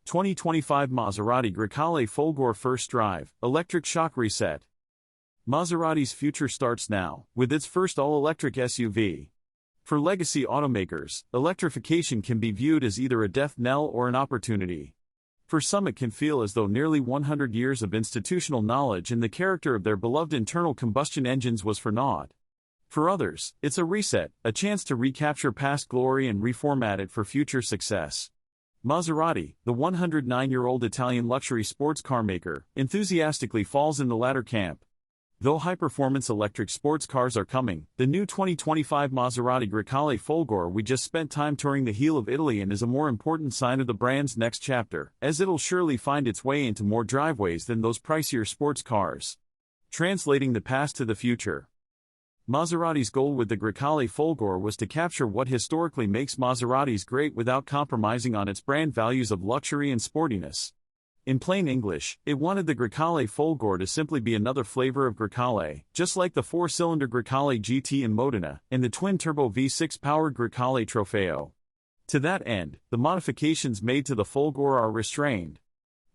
2025 Maserati Grecale Folgore First Drive, Electric Shock Reset. Maserati's future starts now, with its first all-electric SUV. For legacy automakers, electrification can be viewed as either a death knell or an opportunity. For some it can feel as though nearly 100 years of institutional knowledge in the character of their beloved internal combustion engines was for naught. For others, it's a reset, a chance to recapture past glory and reformat it for future success. Maserati, the 109-year-old Italian luxury sports car maker, enthusiastically falls in the latter camp. Though high-performance electric sports cars are coming, the new 2025 Maserati Grecale Folgore we just spent time touring the heel of Italy in is a more important sign of the brand's next chapter, as it'll surely find its way into more driveways than those pricier sports cars. Translating the past to the future. Maserati's goal with the Grecale Folgore was to capture what historically makes Maseratis great without compromising on its brand values of luxury and sportiness. In plain English, it wanted the Grecale Folgore to simply be another flavor of Grecale, just like the four-cylinder Grecale GT in Modena, and the twin-turbo V6-powered Grecale Trofeo. To that end, the modifications made to the Folgore are restrained.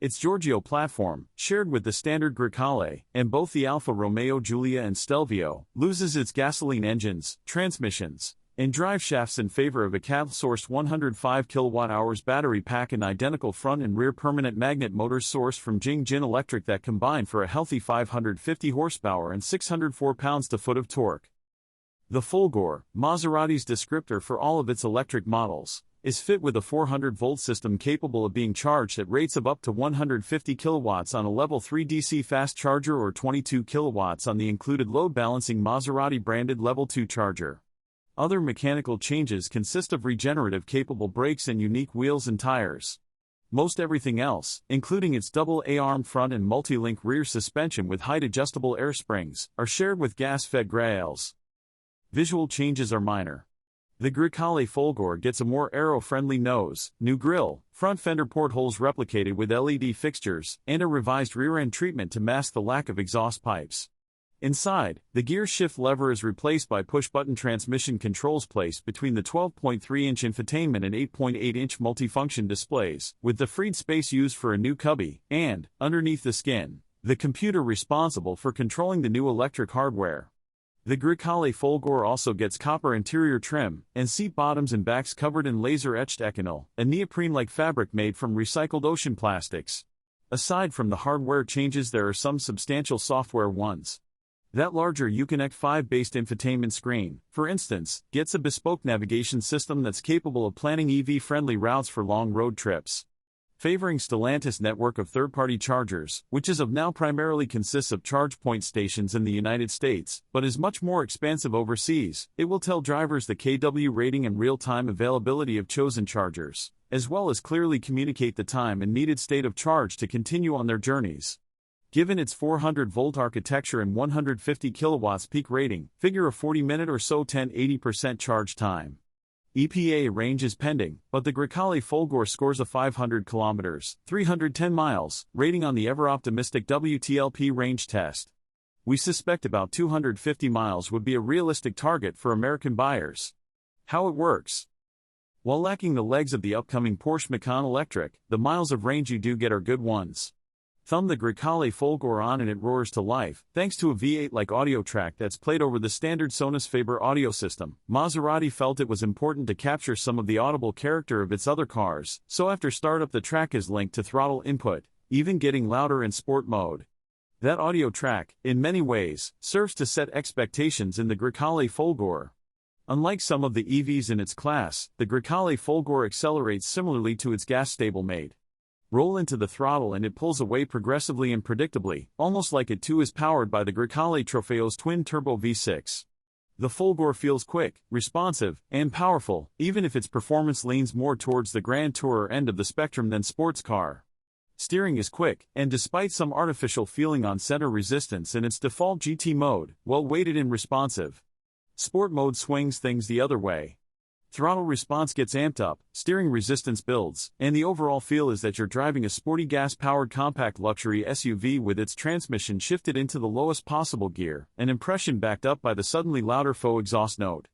Its Giorgio platform, shared with the standard Grecale, and both the Alfa Romeo Giulia and Stelvio, loses its gasoline engines, transmissions, and drive shafts in favor of a CATL-sourced 105 kWh battery pack and identical front and rear permanent magnet motors sourced from Jing-Jin Electric that combine for a healthy 550 horsepower and 604 pounds-to-foot of torque. The Folgore, Maserati's descriptor for all of its electric models, is fit with a 400-volt system capable of being charged at rates of up to 150 kilowatts on a level 3 DC fast charger or 22 kilowatts on the included load-balancing Maserati-branded level 2 charger. Other mechanical changes consist of regenerative-capable brakes and unique wheels and tires. Most everything else, including its double A-arm front and multi-link rear suspension with height-adjustable air springs, are shared with gas-fed Grecales. Visual changes are minor. The Grecale Folgore gets a more aero-friendly nose, new grille, front fender portholes replicated with LED fixtures, and a revised rear-end treatment to mask the lack of exhaust pipes. Inside, the gear shift lever is replaced by push-button transmission controls placed between the 12.3-inch infotainment and 8.8-inch multifunction displays, with the freed space used for a new cubby, and, underneath the skin, the computer responsible for controlling the new electric hardware. The Grecale Folgore also gets copper interior trim, and seat bottoms and backs covered in laser-etched Echinol, a neoprene-like fabric made from recycled ocean plastics. Aside from the hardware changes, there are some substantial software ones. That larger Uconnect 5-based infotainment screen, for instance, gets a bespoke navigation system that's capable of planning EV-friendly routes for long road trips. Favoring Stellantis' network of third-party chargers, which as of now primarily consists of charge point stations in the United States, but is much more expansive overseas, it will tell drivers the kW rating and real-time availability of chosen chargers, as well as clearly communicate the time and needed state of charge to continue on their journeys. Given its 400-volt architecture and 150 kilowatts peak rating, figure a 40-minute or so 10-80% charge time. EPA range is pending, but the Grecale Folgore scores a 500 kilometers, 310 miles, rating on the ever-optimistic WTLP range test. We suspect about 250 miles would be a realistic target for American buyers. How it works. While lacking the legs of the upcoming Porsche Macan Electric, the miles of range you do get are good ones. Thumb the Grecale Folgore on and it roars to life, thanks to a V8-like audio track that's played over the standard Sonos Faber audio system. Maserati felt it was important to capture some of the audible character of its other cars, so after startup the track is linked to throttle input, even getting louder in sport mode. That audio track, in many ways, serves to set expectations in the Grecale Folgore. Unlike some of the EVs in its class, the Grecale Folgore accelerates similarly to its gas stablemate. Roll into the throttle and it pulls away progressively and predictably, almost like it too is powered by the Grecale Trofeo's twin-turbo V6. The Folgore feels quick, responsive, and powerful, even if its performance leans more towards the Grand Tourer end of the spectrum than sports car. Steering is quick, and despite some artificial feeling on center resistance in its default GT mode, well-weighted and responsive. Sport mode swings things the other way. Throttle response gets amped up, steering resistance builds, and the overall feel is that you're driving a sporty gas-powered compact luxury SUV with its transmission shifted into the lowest possible gear, an impression backed up by the suddenly louder faux exhaust note.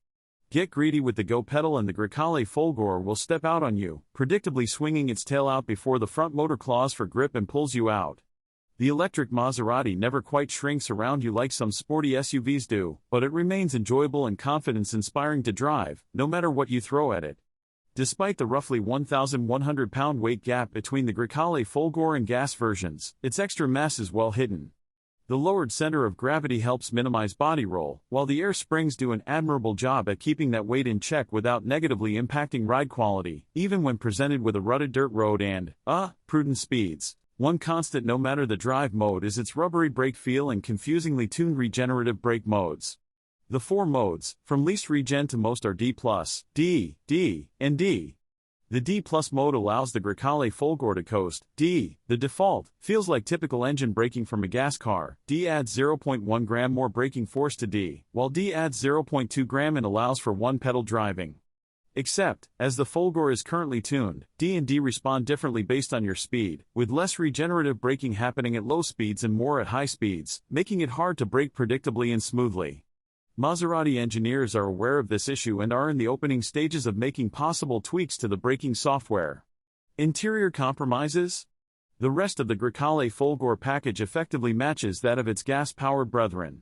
Get greedy with the go pedal and the Grecale Folgore will step out on you, predictably swinging its tail out before the front motor claws for grip and pulls you out. The electric Maserati never quite shrinks around you like some sporty SUVs do, but it remains enjoyable and confidence-inspiring to drive, no matter what you throw at it. Despite the roughly 1,100-pound weight gap between the Grecale Folgore and gas versions, its extra mass is well hidden. The lowered center of gravity helps minimize body roll, while the air springs do an admirable job at keeping that weight in check without negatively impacting ride quality, even when presented with a rutted dirt road and, prudent speeds. One constant no matter the drive mode is its rubbery brake feel and confusingly tuned regenerative brake modes. The 4 modes, from least regen to most are D+, D, D, and D. The D+ mode allows the Grecale Folgore to coast. D, the default, feels like typical engine braking from a gas car. D adds 0.1 gram more braking force to D, while D adds 0.2 gram and allows for one-pedal driving. Except, as the Folgore is currently tuned, D and D respond differently based on your speed, with less regenerative braking happening at low speeds and more at high speeds, making it hard to brake predictably and smoothly. Maserati engineers are aware of this issue and are in the opening stages of making possible tweaks to the braking software. Interior compromises? The rest of the Grecale Folgore package effectively matches that of its gas-powered brethren.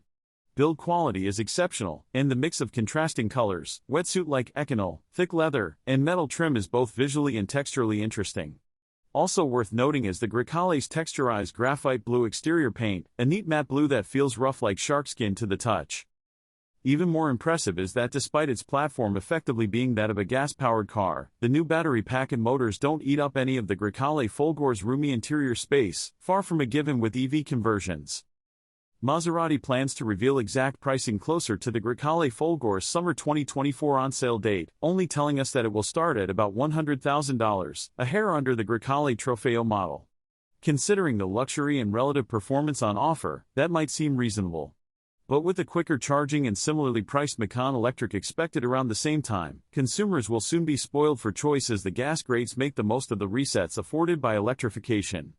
Build quality is exceptional, and the mix of contrasting colors, wetsuit-like Econol, thick leather, and metal trim is both visually and texturally interesting. Also worth noting is the Grecale's texturized graphite blue exterior paint, a neat matte blue that feels rough like shark skin to the touch. Even more impressive is that despite its platform effectively being that of a gas-powered car, the new battery pack and motors don't eat up any of the Grecale Folgore's roomy interior space, far from a given with EV conversions. Maserati plans to reveal exact pricing closer to the Grecale Folgore's summer 2024 on-sale date, only telling us that it will start at about $100,000, a hair under the Grecale Trofeo model. Considering the luxury and relative performance on offer, that might seem reasonable. But with the quicker charging and similarly priced Macan Electric expected around the same time, consumers will soon be spoiled for choice as the gas greats make the most of the resets afforded by electrification.